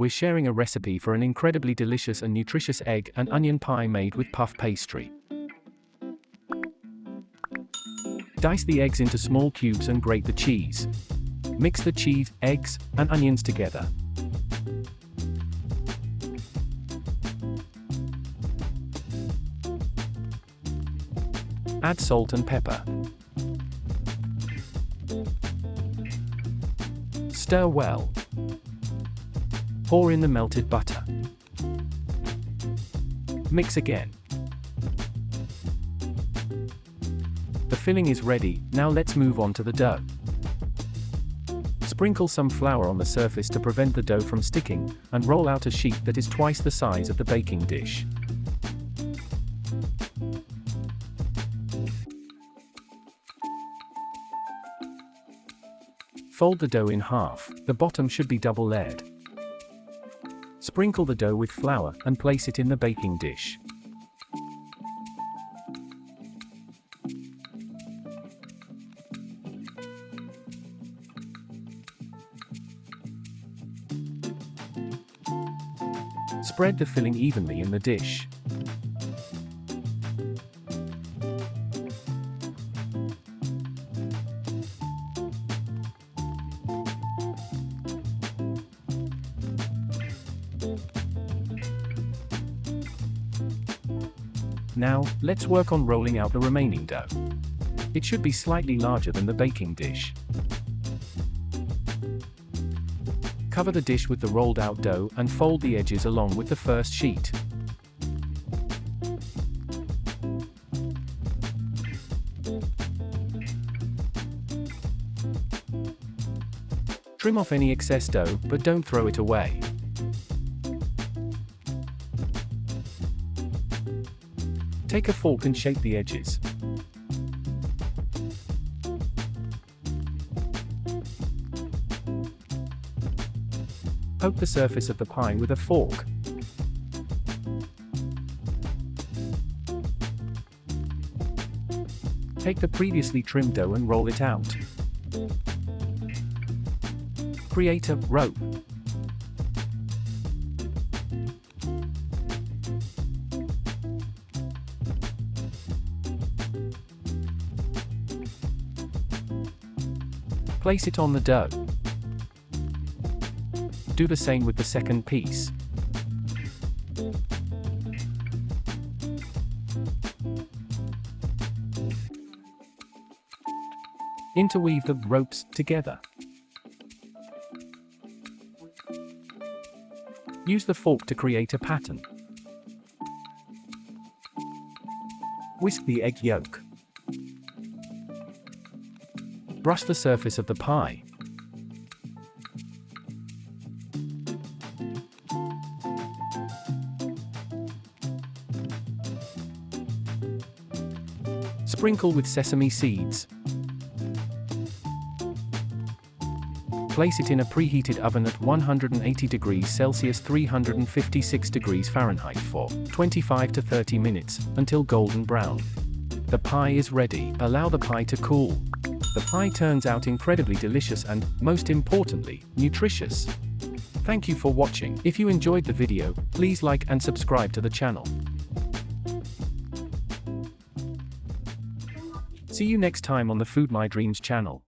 we're sharing a recipe for an incredibly delicious and nutritious egg and onion pie made with puff pastry. Dice the eggs into small cubes and grate the cheese. Mix the cheese, eggs, and onions together. Add salt and pepper. Stir well. Pour in the melted butter. Mix again. The filling is ready, now let's move on to the dough. Sprinkle some flour on the surface to prevent the dough from sticking, and roll out a sheet that is twice the size of the baking dish. Fold the dough in half, the bottom should be double-layered. Sprinkle the dough with flour and place it in the baking dish. Spread the filling evenly in the dish. Now, let's work on rolling out the remaining dough. It should be slightly larger than the baking dish. Cover the dish with the rolled out dough and fold the edges along with the first sheet. Trim off any excess dough, but don't throw it away. Take a fork and shape the edges. Poke the surface of the pie with a fork. Take the previously trimmed dough and roll it out. Create a rope. Place it on the dough. Do the same with the second piece. Interweave the ropes together. Use the fork to create a pattern. Whisk the egg yolk. Brush the surface of the pie. Sprinkle with sesame seeds. Place it in a preheated oven at 180 degrees Celsius 356 degrees Fahrenheit for 25 to 30 minutes, until golden brown. The pie is ready. Allow the pie to cool. The pie turns out incredibly delicious and, most importantly, nutritious. Thank you for watching. If you enjoyed the video, please like and subscribe to the channel. See you next time on the FoodMyDreams channel.